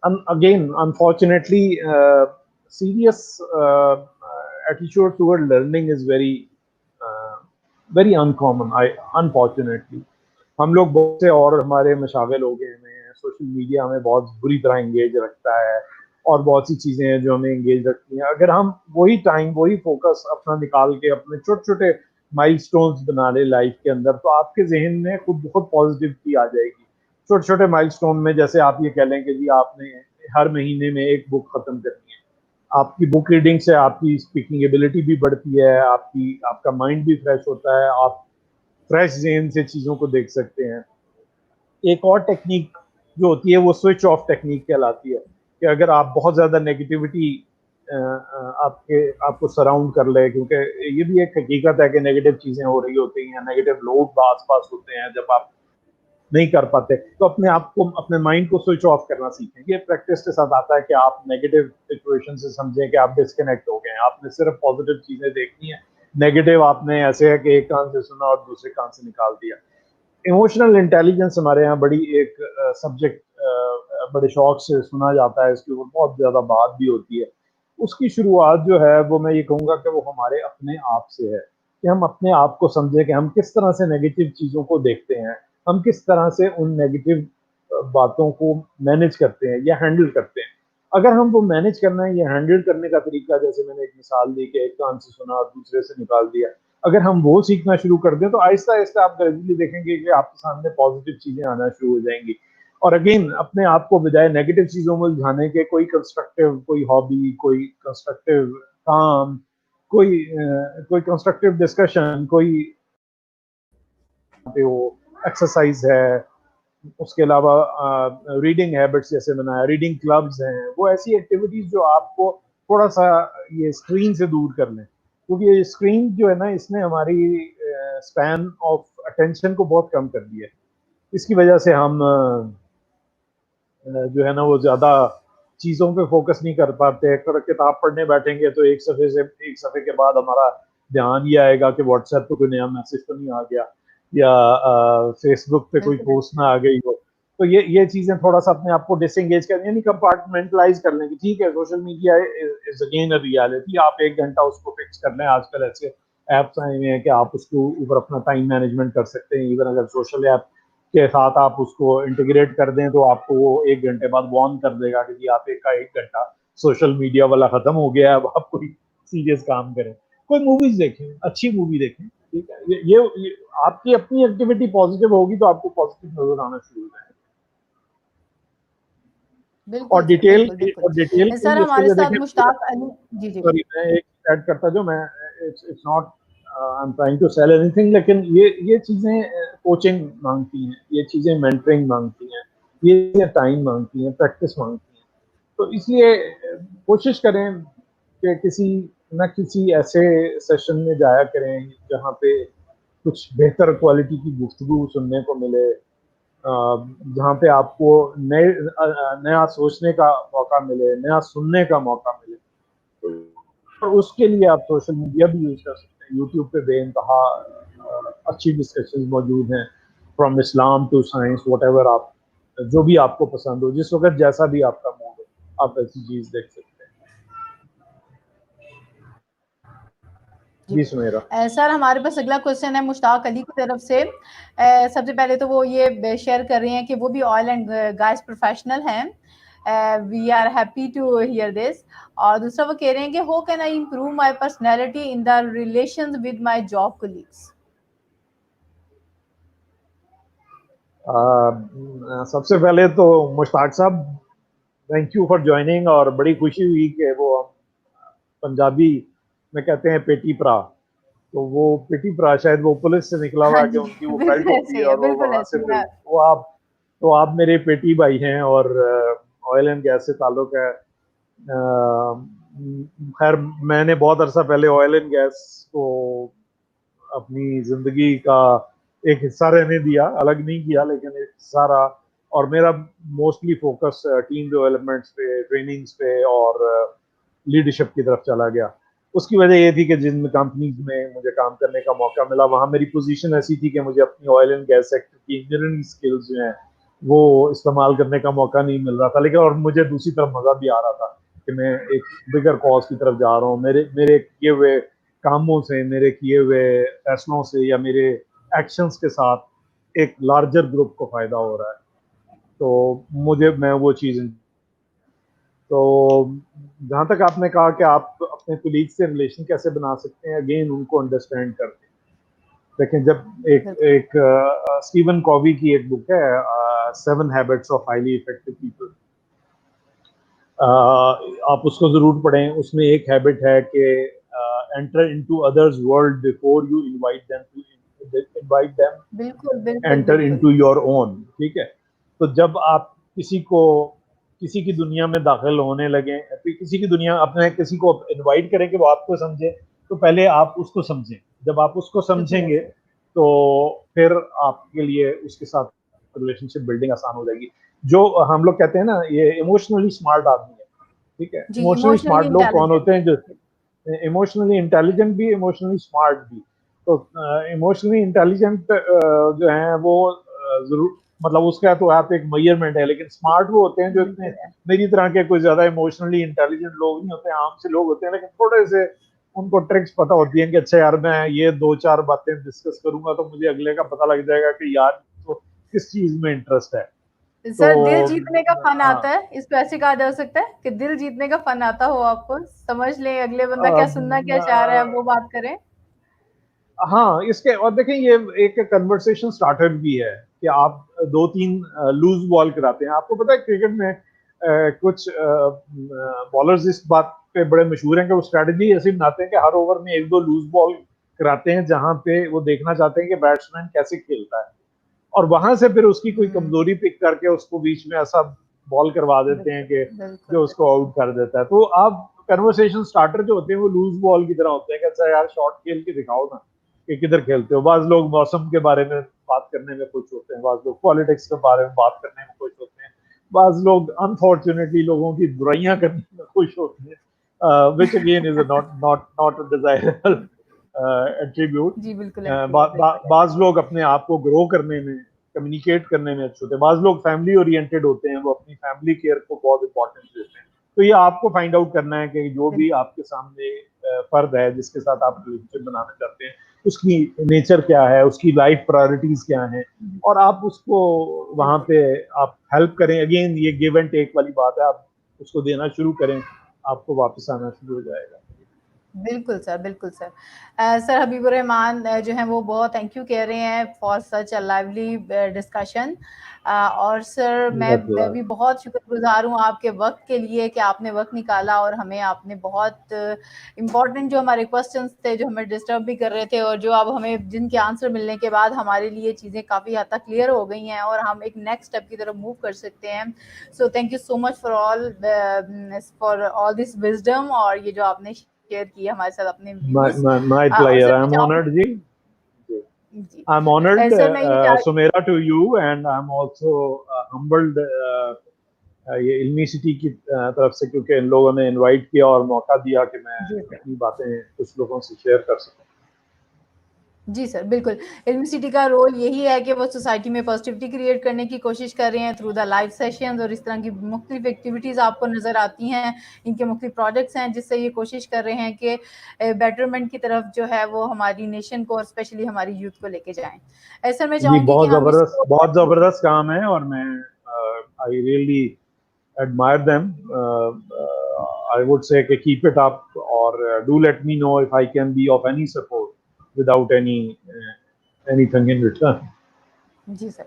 Speaker 2: again, unfortunately, serious attitude toward learning is very uncommon. Unfortunately, हम लोग बहुत से और हमारे मशागल हो गए हैं, सोशल मीडिया हमें बहुत बुरी तरह इंगेज रखता है, और बहुत सी चीजें हैं जो हमें इंगेज रखती हैं। अगर हम वही टाइम वही फोकस अपना निकाल के अपने छोटे छोटे माइलस्टोन्स बना ले लाइफ के अंदर, तो आपके जहन में खुद बहुत पॉजिटिविटी आ जाएगी। छोटे छोटे माइलस्टोन में, जैसे आप ये कह लें कि जी आपने हर महीने में एक बुक खत्म करनी है, आपकी बुक रीडिंग से आपकी स्पीकिंग एबिलिटी भी बढ़ती है, आपका माइंड भी फ्रेश होता है, आप फ्रेश जहन से चीजों को देख सकते हैं। एक और टेक्निक जो होती है वो स्विच ऑफ टेक्निक कहलाती है, कि अगर आप बहुत ज्यादा नेगेटिविटी आपको सराउंड कर ले, क्योंकि ये भी एक हकीकत है कि नेगेटिव चीजें हो रही होती हैं, नेगेटिव लोग आस पास होते हैं, जब आप नहीं कर पाते तो अपने आप को, अपने माइंड को स्विच ऑफ करना सीखें। ये प्रैक्टिस के साथ आता है कि आप नेगेटिव सिचुएशन से समझें कि आप डिस्कनेक्ट हो गए हैं, आपने सिर्फ पॉजिटिव चीजें देखनी है, नेगेटिव आपने ऐसे है कि एक कान से सुना और दूसरे कान से निकाल दिया। इमोशनल इंटेलिजेंस हमारे यहाँ बड़ी एक सब्जेक्ट बड़े शौक से सुना जाता है, इसके ऊपर बहुत ज्यादा बात भी होती है। उसकी शुरुआत जो है वो मैं ये कहूँगा कि वो हमारे अपने आप से है, कि हम अपने आप को समझे कि हम किस तरह से नेगेटिव चीजों को देखते हैं, हम किस तरह से उन नेगेटिव बातों को मैनेज करते हैं या हैंडल करते हैं। अगर हम वो मैनेज करना है या हैंडल करने का तरीका, जैसे मैंने एक मिसाल दी कि एक कान से सुना और दूसरे से निकाल दिया, अगर हम वो सीखना शुरू कर दें तो आहिस्ता आहिस्ता आप ग्रेजुअली देखेंगे कि आपके सामने पॉजिटिव चीजें आना शुरू हो जाएंगी। और अगेन, अपने आप को बजाय नेगेटिव चीजों में उलझाने के कोई हॉबी, कोई कंस्ट्रक्टिव काम, कोई कंस्ट्रक्टिव डिस्कशन, कोई हो एक्सरसाइज है, उसके अलावा रीडिंग हैबिट्स जैसे बनाया, रीडिंग क्लब्स हैं, वो ऐसी एक्टिविटीज जो आपको थोड़ा सा ये स्क्रीन से दूर कर लें, क्योंकि ये स्क्रीन जो है ना, इसने हमारी स्पैन ऑफ अटेंशन को बहुत कम कर दिया है। इसकी वजह से हम जो है ना वो ज्यादा चीजों पे फोकस नहीं कर पाते। अगर किताब पढ़ने बैठेंगे तो एक सफे के बाद हमारा ध्यान ये आएगा कि व्हाट्सएप पे कोई नया मैसेज तो नहीं आ गया, या फेसबुक पे कोई
Speaker 1: बिल्कुल
Speaker 2: पोस्ट ना आ गई हो। तो ये चीजें थोड़ा सा अपने आप को डिसंगेज कर, यानी कंपार्टमेंटलाइज कर लें कि ठीक है, social media is again a reality, आप 1 घंटा उसको फिक्स कर लें। आजकल ऐसे ऐप्स आए हुए हैं कि आप उसके ऊपर अपना टाइम मैनेजमेंट कर सकते हैं। इवन अगर सोशल ऐप के साथ आप उसको इंटीग्रेट कर दें तो आपको वो 1 घंटे बाद वार्न कर देगा कि जी आप एक 1 घंटा सोशल मीडिया वाला खत्म हो गया है, अब आप कोई सीरियस काम करें, कोई मूवीज देखें, अच्छी मूवी देखें, ठीक है। ये आपकी अपनी एक्टिविटी पॉजिटिव होगी तो आपको पॉजिटिव नजर आना शुरू हो जाएगा।
Speaker 1: बिल्कुल सर, बिल्कुल बिल्कुल।
Speaker 2: और डिटेल के
Speaker 1: सर
Speaker 2: लिए उसके
Speaker 1: हमारे
Speaker 2: लिए
Speaker 1: साथ
Speaker 2: देखें,
Speaker 1: मुश्ताक अली, जी जी
Speaker 2: सॉरी मैं एक ऐड करता जो मैं, it's not I am trying to sell anything, लेकिन ये चीजें कोचिंग मांगती हैं, ये चीजें मेंटरिंग मांगती हैं, ये टाइम मांगती हैं, प्रैक्टिस मांगती हैं। तो इसलिए कोशिश करें कि किसी न किसी ऐसे सेशन में जाया करें जहाँ पे कुछ बेहतर क्वालिटी की गुफ्तगू सुनने को मिले, जहाँ पे आपको नया सोचने का मौका मिले, नया सुनने का मौका मिले। और उसके लिए आप सोशल मीडिया भी यूज कर सकते हैं। यूट्यूब पे बेइंतहा अच्छी डिस्कशन मौजूद हैं, from Islam to science, what आप जो भी आपको पसंद हो, जिस वक्त जैसा भी आपका मूड हो, आप ऐसी चीज देख सकते हैं।
Speaker 1: जी।
Speaker 2: जी सुमेरा।
Speaker 1: सर हमारे पास अगला क्वेश्चन है मुश्ताक अली की तरफ से। सबसे पहले तो वो ये शेयर कर रही हैं कि वो भी ऑयल एंड गैस प्रोफेशनल हैं। We are happy to hear this. और दूसरा वो कह रहे हैं कि how can I improve my personality in the relations with my job colleagues.
Speaker 2: सबसे पहले तो मुश्ताक साहब, थैंक यू फॉर ज्वाइनिंग, और बड़ी खुशी हुई कि वो पंजाबी में कहते हैं पेटी प्रा, तो वो पेटी प्रा शायद वो पुलिस से निकला हुआ
Speaker 1: हाँ
Speaker 2: है कि
Speaker 1: जी,
Speaker 2: उनकी वो बेल्ट
Speaker 1: बिल्कुल
Speaker 2: होती
Speaker 1: ऐसे
Speaker 2: है,
Speaker 1: ही है,
Speaker 2: और वो
Speaker 1: बिल्कुल
Speaker 2: वहां से
Speaker 1: ऐसे ही
Speaker 2: फिर
Speaker 1: है।
Speaker 2: वो आप, तो आप मेरे पेटी भाई हैं, और ऑयल एंड गैस से ताल्लुक है। खैर, मैंने बहुत अरसा पहले ऑयल एंड गैस को अपनी जिंदगी का एक हिस्सा रहने दिया, अलग नहीं किया, लेकिन एक हिस्सा रहा। और मेरा मोस्टली फोकस टीम डेवलपमेंट्स पे, ट्रेनिंग्स पे और लीडरशिप की तरफ चला गया। उसकी वजह ये थी कि जिन कंपनीज में मुझे काम करने का मौका मिला, वहां मेरी पोजीशन ऐसी थी कि मुझे अपनी ऑयल एंड गैस सेक्टर की इंजीनियरिंग स्किल्स जो हैं वो इस्तेमाल करने का मौका नहीं मिल रहा था। लेकिन और मुझे दूसरी तरफ मजा भी आ रहा था कि मैं एक बिगर कॉज की तरफ जा रहा हूँ। मेरे मेरे किए हुए कामों से, मेरे किए हुए फैसलों से, या मेरे एक्शंस के साथ एक लार्जर ग्रुप को फायदा हो रहा है। तो मुझे, मैं वो चीज़, तो जहाँ तक आपने कहा कि आप अपने कुलीग से रिलेशन कैसे बना सकते हैं, अगेन उनको अंडरस्टैंड करके देखें। जब एक
Speaker 1: बिल्कुल
Speaker 2: एक स्टीवन कॉवी की एक बुक है, 7 habits of highly effective people, आप उसको जरूर पढ़ें। उसमें एक हैबिट है कि enter into others world before you
Speaker 1: बिल्कुल बिल्कुल
Speaker 2: एंटर
Speaker 1: बिल्कुल।
Speaker 2: Into your own. ठीक है, तो जब आप किसी को, किसी की दुनिया में दाखिल होने लगे, फिर किसी की दुनिया, अपने किसी को इनवाइट करें कि वो आपको समझे, तो पहले आप उसको समझें। जब आप उसको
Speaker 1: बिल्कुल
Speaker 2: समझेंगे
Speaker 1: ऐसे
Speaker 2: तो फिर आपके लिए उसके साथ रिलेशनशिप बिल्डिंग आसान हो जाएगी। जो हम लोग कहते हैं ना, ये इमोशनली स्मार्ट आदमी है। ठीक है,
Speaker 1: जी,
Speaker 2: इमोशनली
Speaker 1: इमोशनली
Speaker 2: स्मार्ट लोग कौन
Speaker 1: इंटेलिजेंट।
Speaker 2: होते हैं? जो इमोशनली इंटेलिजेंट भी, इमोशनली स्मार्ट भी। तो इमोशनली इंटेलिजेंट जो है वो जरूर, मतलब उसका तो आप एक मेजरमेंट है, लेकिन स्मार्ट वो होते हैं जो इतने,
Speaker 1: बिल्कुल है।
Speaker 2: मेरी तरह के कोई ज्यादा इमोशनली इंटेलिजेंट लोग नहीं होते, आम से लोग होते हैं, लेकिन थोड़े से उनको ट्रिक्स पता होती हैं कि अच्छा यार, मैं ये 2-4 बातें डिस्कस करूंगा तो मुझे अगले का पता लग जाएगा कि यार तो किस चीज में इंटरेस्ट है। तो
Speaker 1: सर, दिल जीतने का फन
Speaker 2: हाँ,
Speaker 1: आता है, इसको ऐसे कहा जा सकता है कि दिल जीतने का फन आता हो आपको, समझ लें अगले बंदा क्या सुनना क्या चाह रहा है, वो बात करें।
Speaker 2: हाँ, इसके और देखें, ये एक कन्वर्सेशन स्टार्टर भी है कि आप 2-3 लूज बॉल कराते हैं। आपको पता है क्रिकेट में कुछ बॉलर्स इस बात पे बड़े मशहूर हैं कि वो स्ट्रेटजी ऐसी बनाते हैं कि हर ओवर में 1-2 लूज बॉल कराते हैं, जहां पे वो देखना चाहते हैं कि बैट्समैन कैसे खेलता है, और वहां से फिर उसकी कोई कमजोरी पिक करके उसको बीच में ऐसा बॉल करवा देते हैं
Speaker 1: बिल्कुल
Speaker 2: कि
Speaker 1: बिल्कुल
Speaker 2: जो उसको
Speaker 1: बिल्कुल।
Speaker 2: आउट कर देता है। तो आप कन्वर्सेशन स्टार्टर जो होते हैं वो लूज बॉल की तरह होते हैं कि अच्छा यार, शॉट खेल के दिखाओ ना कि किधर खेलते हो। बाज लोग मौसम के बारे में बात करने में खुश होते हैं, बाज लोग पॉलिटिक्स के बारे में बात करने में खुश होते हैं, बाज लोग अनफॉर्चुनेटली लोगों की बुराइयां करने में खुश होते हैं, which again is not not not desirable attribute.
Speaker 1: जी, बिल्कुल ऐसे ही है, बिल्कुल ऐसे
Speaker 2: बाज लोग अपने आप को ग्रो करने में, कम्युनिकेट करने में अच्छे होते हैं, बाज लोग फैमिली ओरिएंटेड होते हैं, वो अपनी फैमिली केयर को बहुत इंपॉर्टेंस देते हैं। तो ये आपको फाइंड आउट करना है कि जो भी
Speaker 1: बिल्कुल।
Speaker 2: आपके सामने फर्द है जिसके साथ आप रिलेशनशिप बनाना चाहते हैं, उसकी नेचर क्या है, उसकी लाइफ प्रायोरिटीज क्या हैं, और आप उसको वहां
Speaker 1: बिल्कुल
Speaker 2: पे आप हेल्प करें। अगेन ये गिव एंड टेक वाली बात है, आप उसको देना शुरू करें, आपको वापस आना शुरू हो जाएगा।
Speaker 1: बिल्कुल सर, बिल्कुल सर। सर हबीबुर रहमान जो हैं वो बहुत थैंक यू कह रहे हैं for such a lively discussion. और सर मैं भी बहुत शुक्रगुजार हूँ आपके वक्त के लिए कि आपने वक्त निकाला और हमें आपने बहुत इम्पोर्टेंट जो हमारे क्वेश्चंस थे, जो हमें डिस्टर्ब भी कर रहे थे, और जो अब हमें जिनके आंसर मिलने के बाद हमारे लिए चीज़ें काफ़ी हद तक क्लियर हो गई हैं और हम एक नेक्स्ट स्टेप की तरफ मूव कर सकते हैं। So thank you so much for all this wisdom, और ये जो आपने शेयर किए हमारे साथ अपने व्यूज।
Speaker 2: My
Speaker 1: और
Speaker 2: pleasure.
Speaker 1: सर मैं
Speaker 2: I'm
Speaker 1: चाहूँ
Speaker 2: honored, जी।
Speaker 1: जी
Speaker 2: I'm honored,
Speaker 1: सर मैं ये चाह
Speaker 2: Sumaira, to you, and I'm also humbled, ये इल्मी सिटी की तरफ से, क्योंकि इन लोगों ने इनवाइट किया और मौका दिया कि मैं
Speaker 1: जी सर,
Speaker 2: अपनी बातें कुछ लोगों से शेयर कर सकूं।
Speaker 1: जी सर, बिल्कुल। इल्म सिटी का रोल यही है कि वो सोसाइटी में पॉजिटिविटी क्रिएट करने की कोशिश कर रहे हैं थ्रू द लाइव सेशंस, और इस तरह की मुख्तलिफ एक्टिविटीज़ आपको नज़र आती हैं। इनके मुख्तलिफ प्रोजेक्ट्स हैं जिससे ये कोशिश कर रहे हैं कि बेटरमेंट की तरफ जो है वो हमारी नेशन को और स्पेशली हमारी यूथ को लेके जाएँ। सर मैं
Speaker 2: जी,
Speaker 1: चाहूँगी कि हम इसको
Speaker 2: बहुत जबरदस्त काम है, और मैं I really admire them. I would say कि keep it up, or do let me know if I can be of any support without anything in return.
Speaker 1: जी सर।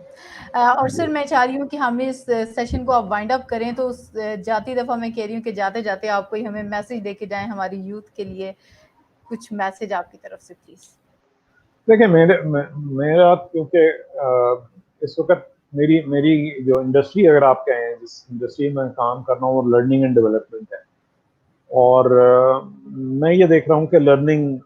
Speaker 1: और सर मैं चाह रही हूँ कि हम इस सेशन को अब वाइंड अप करें, तो जाती दफ़ा मैं कह रही हूँ कि जाते-जाते आप कोई हमें मैसेज दे के जाएँ हमारी यूथ के लिए, कुछ मैसेज आपकी तरफ से प्लीज़।
Speaker 2: देखिए मेरा क्योंकि इस वक्त मेरी मेरी जो इंडस्ट्री अगर आप कहें जिस इंडस्ट्री में काम कर रहा हूँ वो लर्निंग एंड डेवलपमेंट है और मैं ये देख रहा हूँ कि लर्निंग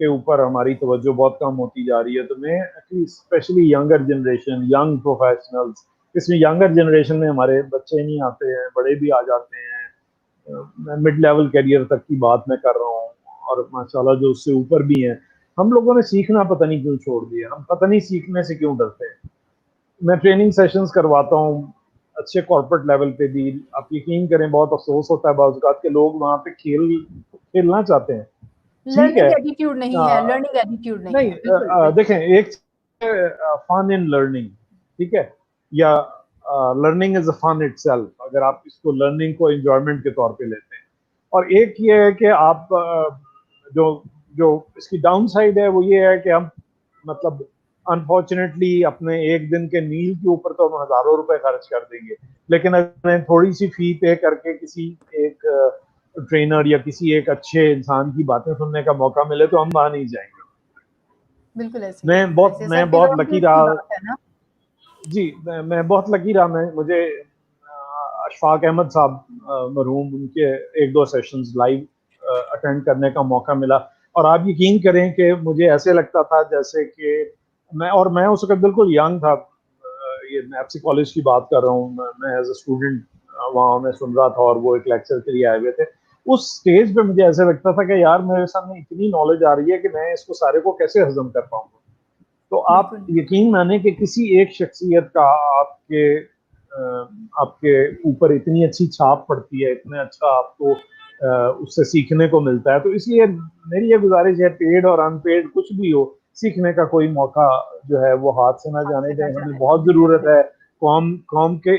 Speaker 2: के ऊपर हमारी तवज्जो बहुत कम होती जा रही है। तो मैं specially younger generation, young professionals, इसमें यंगर जनरेशन में हमारे बच्चे नहीं आते हैं, बड़े भी आ जाते हैं, मिड लेवल करियर तक की बात मैं कर रहा हूँ और माशाल्लाह जो उससे ऊपर भी हैं। हम लोगों ने सीखना पता नहीं क्यों छोड़ दिया, हम पता नहीं सीखने से क्यों डरते हैं। मैं ट्रेनिंग सेशंस करवाता हूँ अच्छे कॉर्पोरेट लेवल पे भी, आप यकीन करें बहुत अफसोस होता है बाज़ औक़ात के लोग वहाँ पे खेलना चाहते हैं, ठीक है।
Speaker 1: लर्निंग एटीट्यूड नहीं है, लर्निंग एटीट्यूड नहीं
Speaker 2: नहीं
Speaker 1: है। बिल्कुल, बिल्कुल।
Speaker 2: देखें एक फन इन लर्निंग, ठीक है, या learning is a fun itself, अगर आप इसको लर्निंग को एंजॉयमेंट के तौर पे लेते हैं। और एक ये है कि आप जो जो इसकी डाउन साइड है वो ये है कि हम मतलब अनफॉर्चुनेटली अपने एक दिन के मील के ऊपर तो हम हजारों रुपए खर्च कर देंगे, लेकिन अगर थोड़ी सी फी पे करके किसी एक ट्रेनर या किसी एक अच्छे इंसान की बातें सुनने का मौका मिले तो हम वहां नहीं जाएंगे।
Speaker 1: बिल्कुल ऐसे ही है, ऐसे सर
Speaker 2: मैं
Speaker 1: की
Speaker 2: बहुत
Speaker 1: तरफ भी
Speaker 2: लकी
Speaker 1: अच्छी
Speaker 2: रहा।
Speaker 1: बात है ना।
Speaker 2: जी मैं बहुत लकी रहा। मैं मुझे अशफाक अहमद साहब मरहूम, उनके एक दो सेशंस लाइव अटेंड करने का मौका मिला और आप यकीन करें कि मुझे ऐसे लगता था जैसे कि मैं उस वक्त बिल्कुल यंग था। ये मैं आपसे कॉलेज की बात कर रहा हूँ, मैं एज अ स्टूडेंट वहाँ मैं सुन रहा था और वो एक लेक्चर के लिए आए हुए थे। उस स्टेज पे मुझे ऐसे लगता था कि यार मेरे सामने इतनी नॉलेज आ रही है कि मैं इसको सारे को कैसे हजम कर पाऊंगा। तो आप
Speaker 1: बिल्कुल,
Speaker 2: यकीन माने कि किसी एक शख्सियत का आपके ऊपर इतनी अच्छी छाप पड़ती है, इतना अच्छा आपको उससे सीखने को मिलता है। तो इसलिए मेरी ये गुजारिश है, पेड और अनपेड कुछ भी हो, सीखने का कोई मौका जो है वो हाथ से ना
Speaker 1: हाथ
Speaker 2: जाने
Speaker 1: से ना
Speaker 2: दें। हमें
Speaker 1: जाने
Speaker 2: बहुत
Speaker 1: दें। बिल्कुल,
Speaker 2: ज़रूरत
Speaker 1: बिल्कुल।
Speaker 2: है कौम के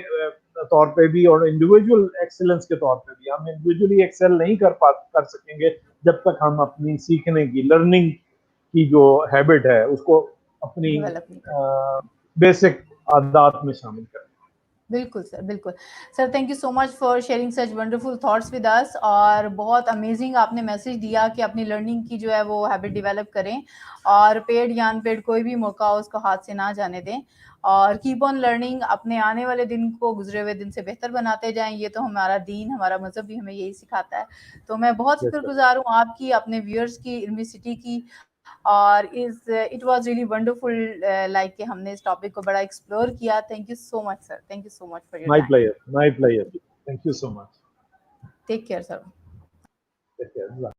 Speaker 2: तौर पे भी और इंडिविजुअल एक्सेलेंस के तौर पे भी। हम इंडिविजुअली एक्सेल नहीं कर सकेंगे जब तक हम अपनी सीखने की, लर्निंग की जो हैबिट है उसको अपनी
Speaker 1: डेवलप नहीं कर।
Speaker 2: बेसिक आदत में शामिल करें।
Speaker 1: बिल्कुल सर, बिल्कुल। Sir thank you so much for sharing such wonderful thoughts with us, और बहुत अमेजिंग आपने मैसेज दिया कि अपनी लर्निंग की जो है वो हैबिट डेवलप करें और पेड या अनपेड कोई भी मौका हो उसको हाथ से ना जाने दें, और कीप ऑन लर्निंग, अपने आने वाले दिन को गुजरे हुए दिन से बेहतर बनाते जाएं। ये तो हमारा दीन, हमारा मजहब भी हमें यही सिखाता है। तो मैं बहुत शुक्रगुजार हूँ आपकी, अपने व्यूअर्स की, इल्मी सिटी की, और it was really wonderful like कि हमने इस टॉपिक को बड़ा एक्सप्लोर किया। Thank you so much sir, thank you so much for your time.
Speaker 2: My player, thank you so much.
Speaker 1: Take care sir.
Speaker 2: Take care.